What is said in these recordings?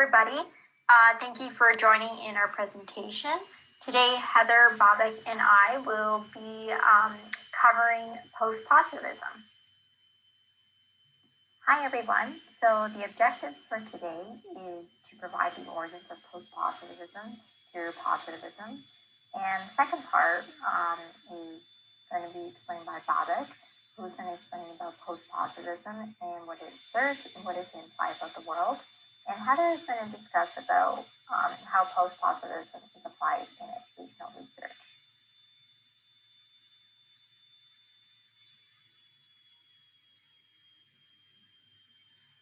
everybody. Thank you for joining in our presentation. Today, Heather, Babak, and I will be covering post-positivism. Hi, everyone. So the objectives for today is to provide the origins of post-positivism through positivism. And the second part is going to be explained by Babak, who's going to explain about post-positivism and what it serves and what it implies of the world. And Heather is going to discuss about how post-positivism is applied in educational research.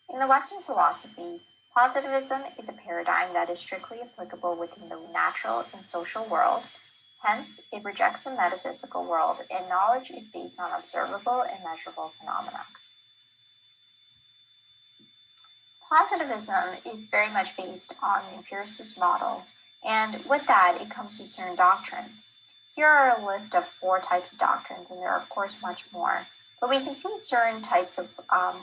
In the Western philosophy, positivism is a paradigm that is strictly applicable within the natural and social world. Hence, it rejects the metaphysical world, and knowledge is based on observable and measurable phenomena. Positivism is very much based on the empiricist model, and with that, it comes with certain doctrines. Here are a list of 4 types of doctrines, and there are, of course, much more. But we can see certain types of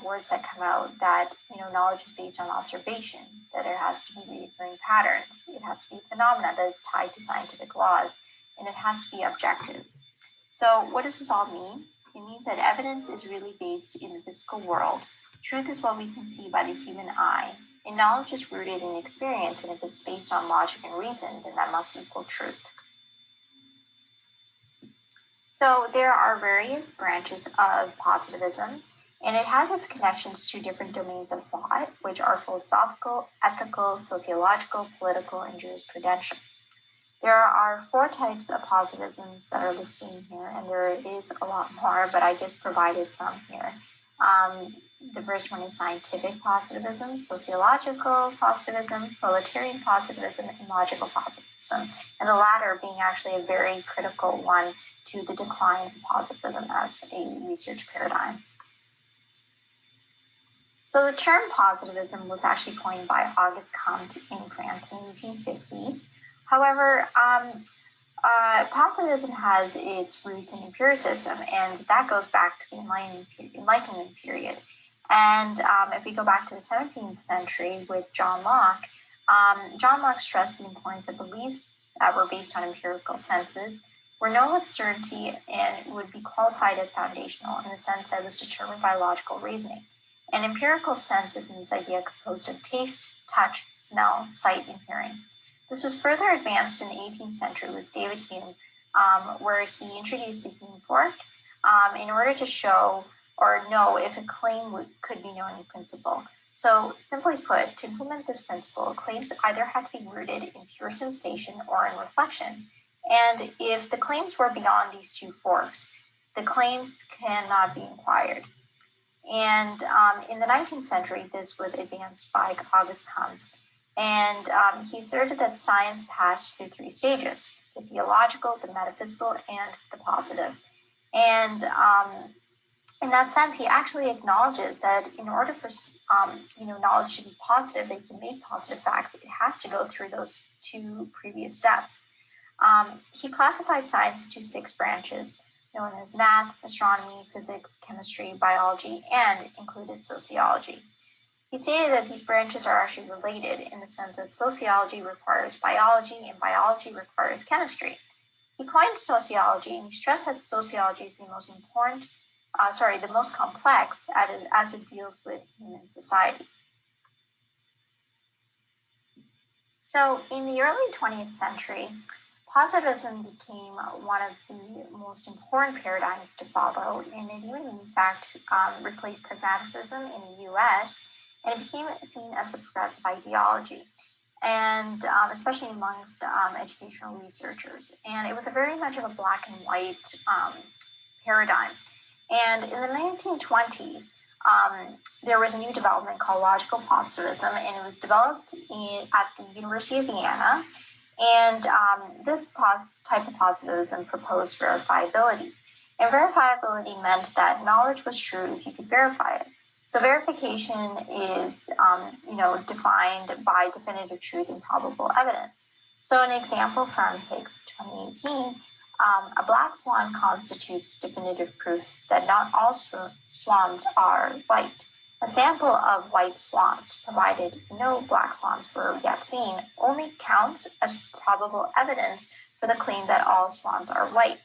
words that come out that, knowledge is based on observation, that there has to be recurring patterns, it has to be phenomena that is tied to scientific laws, and it has to be objective. So what does this all mean? It means that evidence is really based in the physical world. Truth is what we can see by the human eye, and knowledge is rooted in experience, and if it's based on logic and reason, then that must equal truth. So there are various branches of positivism, and it has its connections to different domains of thought, which are philosophical, ethical, sociological, political, and jurisprudential. There are 4 types of positivisms that are listed in here, and there is a lot more, but I just provided some here. The first one is scientific positivism, sociological positivism, proletarian positivism, and logical positivism, and the latter being actually a very critical one to the decline of positivism as a research paradigm. So the term positivism was actually coined by Auguste Comte in France in the 1850s. However, positivism has its roots in empiricism, and that goes back to the Enlightenment period. And if we go back to the 17th century with John Locke stressed the importance of beliefs that were based on empirical senses, were known with certainty, and would be qualified as foundational in the sense that it was determined by logical reasoning. An empirical sense is this idea composed of taste, touch, smell, sight, and hearing. This was further advanced in the 18th century with David Hume, where he introduced the Hume fork in order to show or know if a claim could be known in principle. So simply put, to implement this principle, claims either had to be rooted in pure sensation or in reflection. And if the claims were beyond these 2 forks, the claims cannot be inquired. And in the 19th century, this was advanced by Auguste Comte. And he asserted that science passed through 3 stages: the theological, the metaphysical, and the positive. And in that sense, he actually acknowledges that in order for knowledge to be positive, that you can make positive facts, it has to go through those 2 previous steps. He classified science into 6 branches, known as math, astronomy, physics, chemistry, biology, and included sociology. He stated that these branches are actually related in the sense that sociology requires biology and biology requires chemistry. He coined sociology, and he stressed that sociology is the most complex as it deals with human society. So in the early 20th century, positivism became one of the most important paradigms to follow, and it even, in fact, replaced pragmatism in the US, and it became seen as a progressive ideology, and especially amongst educational researchers. And it was a very much of a black and white paradigm. And in the 1920s, there was a new development called logical positivism, and it was developed at the University of Vienna. And this type of positivism proposed verifiability. And verifiability meant that knowledge was true if you could verify it. So verification is, defined by definitive truth and probable evidence. So an example from Higgs 2018, a black swan constitutes definitive proof that not all swans are white. A sample of white swans, provided no black swans were yet seen, only counts as probable evidence for the claim that all swans are white.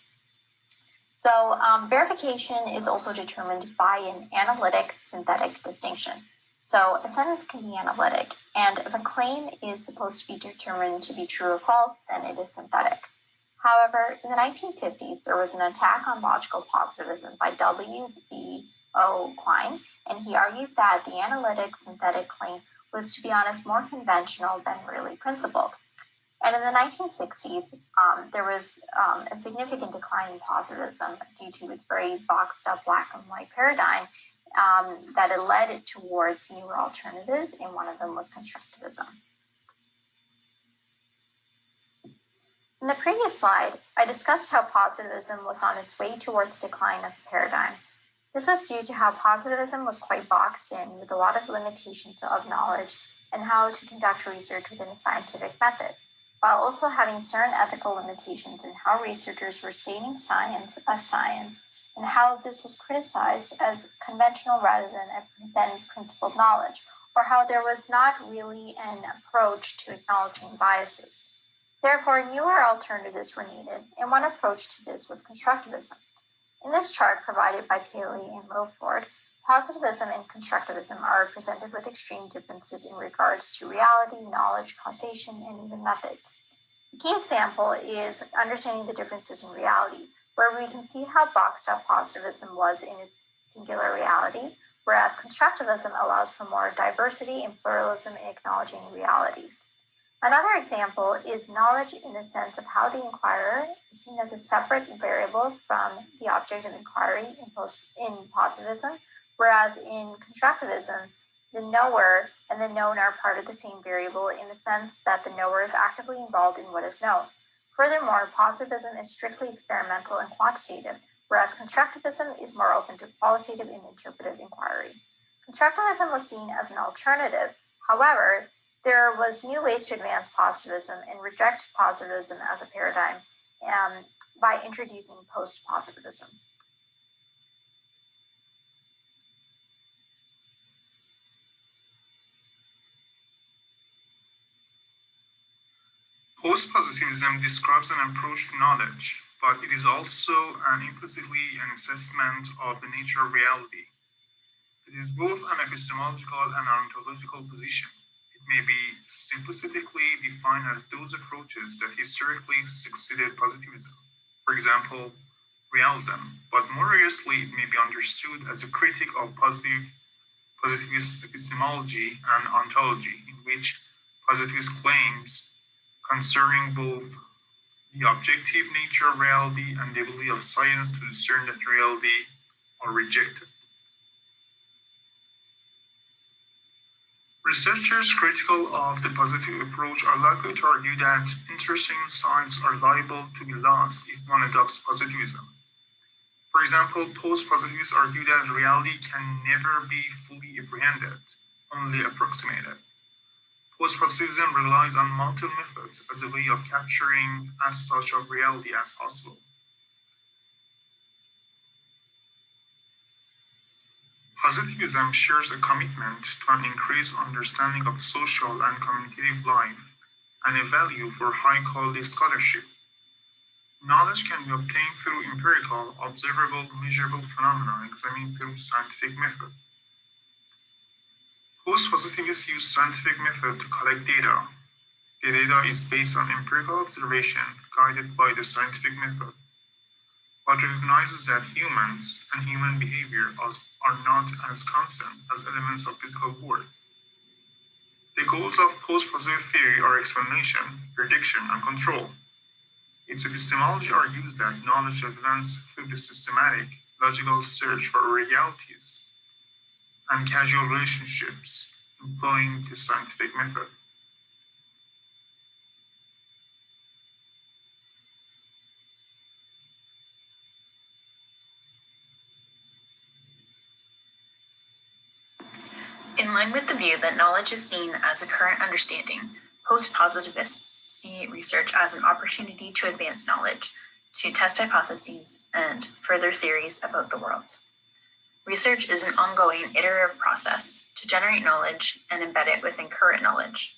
So verification is also determined by an analytic-synthetic distinction. So a sentence can be analytic, and if a claim is supposed to be determined to be true or false, then it is synthetic. However, in the 1950s, there was an attack on logical positivism by W.B.O. Quine, and he argued that the analytic-synthetic claim was, to be honest, more conventional than really principled. And in the 1960s, there was a significant decline in positivism due to its very boxed up black and white paradigm that it led towards newer alternatives, and one of them was constructivism. In the previous slide, I discussed how positivism was on its way towards decline as a paradigm. This was due to how positivism was quite boxed in with a lot of limitations of knowledge and how to conduct research within a scientific method, while also having certain ethical limitations in how researchers were stating science as science and how this was criticized as conventional rather than principled knowledge, or how there was not really an approach to acknowledging biases. Therefore, newer alternatives were needed, and one approach to this was constructivism. In this chart provided by Paley and Lowford, positivism and constructivism are presented with extreme differences in regards to reality, knowledge, causation, and even methods. The key example is understanding the differences in reality, where we can see how boxed up positivism was in its singular reality, whereas constructivism allows for more diversity and pluralism in acknowledging realities. Another example is knowledge in the sense of how the inquirer is seen as a separate variable from the object of inquiry in positivism, whereas in constructivism, the knower and the known are part of the same variable in the sense that the knower is actively involved in what is known. Furthermore, positivism is strictly experimental and quantitative, whereas constructivism is more open to qualitative and interpretive inquiry. Constructivism was seen as an alternative. However, there was new ways to advance positivism and reject positivism as a paradigm by introducing post-positivism. Post-positivism describes an approach to knowledge, but it is also implicitly an assessment of the nature of reality. It is both an epistemological and ontological position. It may be simplistically defined as those approaches that historically succeeded positivism, for example, realism, but more seriously, it may be understood as a critique of positivist epistemology and ontology, in which positivist claims concerning both the objective nature of reality and the ability of science to discern that reality are rejected. Researchers critical of the positive approach are likely to argue that interesting insights are liable to be lost if one adopts positivism. For example, post-positivists argue that reality can never be fully apprehended, only approximated. Post-positivism relies on multiple methods as a way of capturing as much of reality as possible. Positivism shares a commitment to an increased understanding of social and communicative life and a value for high-quality scholarship. Knowledge can be obtained through empirical, observable, measurable phenomena examined through scientific method. Post-positivists use scientific method to collect data. The data is based on empirical observation guided by the scientific method, but recognizes that humans and human behavior are not as constant as elements of physical world. The goals of post-positive theory are explanation, prediction, and control. Its epistemology argues that knowledge advances through the systematic, logical search for realities and causal relationships, employing the scientific method. In line with the view that knowledge is seen as a current understanding, post-positivists see research as an opportunity to advance knowledge, to test hypotheses, and further theories about the world. Research is an ongoing iterative process to generate knowledge and embed it within current knowledge.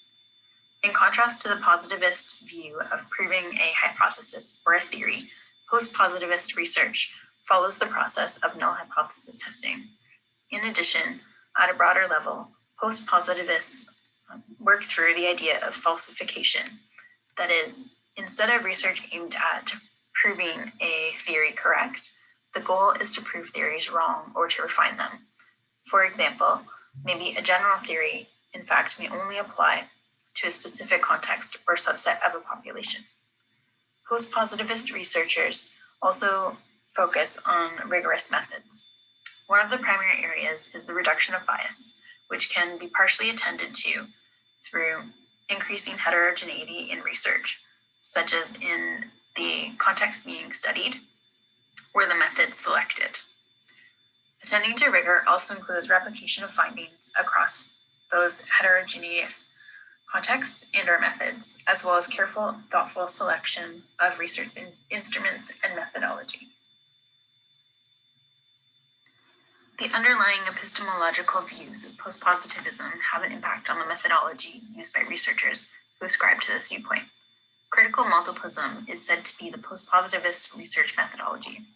In contrast to the positivist view of proving a hypothesis or a theory, post-positivist research follows the process of null hypothesis testing. In addition, at a broader level, post-positivists work through the idea of falsification. That is, instead of research aimed at proving a theory correct, the goal is to prove theories wrong or to refine them. For example, maybe a general theory, in fact, may only apply to a specific context or subset of a population. Post-positivist researchers also focus on rigorous methods. One of the primary areas is the reduction of bias, which can be partially attended to through increasing heterogeneity in research, such as in the context being studied or the methods selected. Attending to rigor also includes replication of findings across those heterogeneous contexts and/or methods, as well as careful, thoughtful selection of research instruments and methodology. The underlying epistemological views of postpositivism have an impact on the methodology used by researchers who ascribe to this viewpoint. Critical multiplism is said to be the postpositivist research methodology.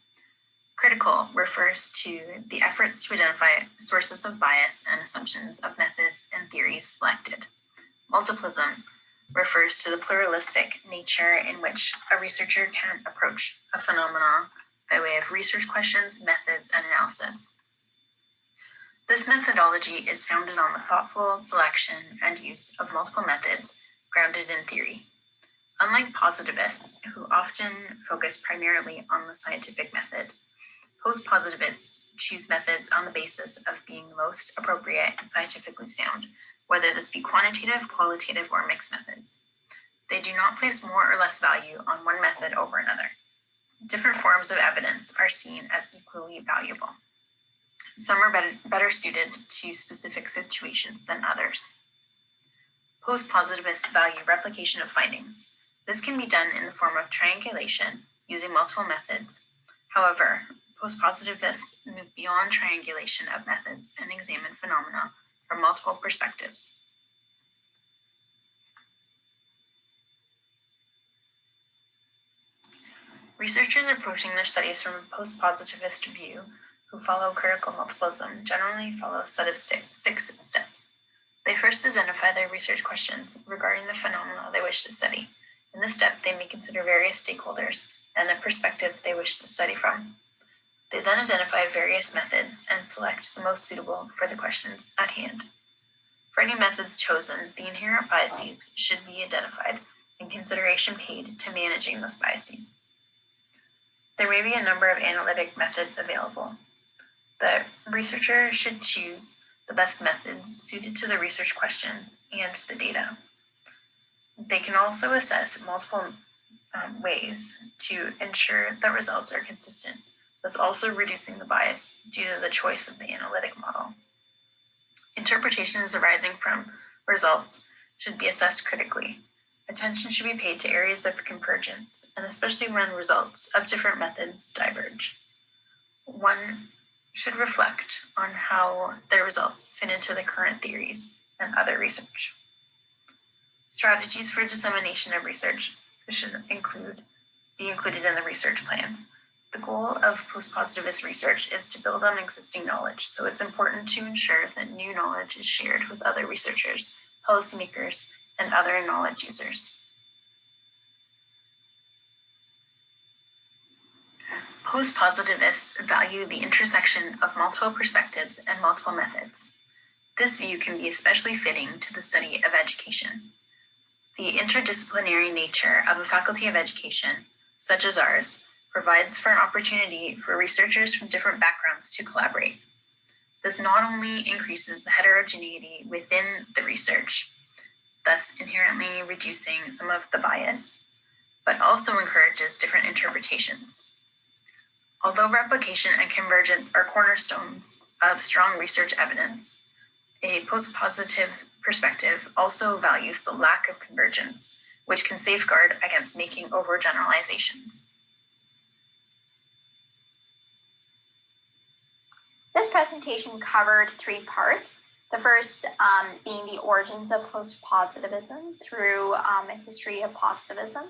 Critical refers to the efforts to identify sources of bias and assumptions of methods and theories selected. Multiplism refers to the pluralistic nature in which a researcher can approach a phenomenon by way of research questions, methods, and analysis. This methodology is founded on the thoughtful selection and use of multiple methods grounded in theory. Unlike positivists, who often focus primarily on the scientific method, post-positivists choose methods on the basis of being most appropriate and scientifically sound, whether this be quantitative, qualitative, or mixed methods. They do not place more or less value on one method over another. Different forms of evidence are seen as equally valuable. Some are better suited to specific situations than others. Post-positivists value replication of findings. This can be done in the form of triangulation using multiple methods. However, post-positivists move beyond triangulation of methods and examine phenomena from multiple perspectives. Researchers approaching their studies from a post-positivist view who follow critical multiplism generally follow a set of 6 steps. They first identify their research questions regarding the phenomena they wish to study. In this step, they may consider various stakeholders and the perspective they wish to study from. They then identify various methods and select the most suitable for the questions at hand. For any methods chosen, the inherent biases should be identified and consideration paid to managing those biases. There may be a number of analytic methods available. The researcher should choose the best methods suited to the research question and the data. They can also assess multiple ways to ensure that results are consistent, thus also reducing the bias due to the choice of the analytic model. Interpretations arising from results should be assessed critically. Attention should be paid to areas of convergence, and especially when results of different methods diverge. One should reflect on how their results fit into the current theories and other research. Strategies for dissemination of research should be included in the research plan. The goal of post-positivist research is to build on existing knowledge, so it's important to ensure that new knowledge is shared with other researchers, policymakers, and other knowledge users. Post-positivists value the intersection of multiple perspectives and multiple methods. This view can be especially fitting to the study of education. The interdisciplinary nature of a faculty of education, such as ours, provides for an opportunity for researchers from different backgrounds to collaborate. This not only increases the heterogeneity within the research, thus inherently reducing some of the bias, but also encourages different interpretations. Although replication and convergence are cornerstones of strong research evidence, a post-positive perspective also values the lack of convergence, which can safeguard against making overgeneralizations. This presentation covered 3 parts. The first being the origins of postpositivism through a history of positivism.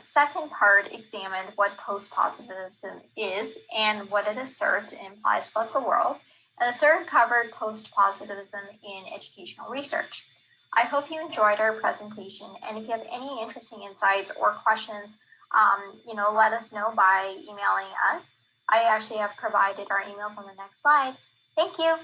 Second part examined what postpositivism is and what it asserts and implies about the world. And the third covered postpositivism in educational research. I hope you enjoyed our presentation, and if you have any interesting insights or questions, let us know by emailing us. I actually have provided our emails on the next slide. Thank you.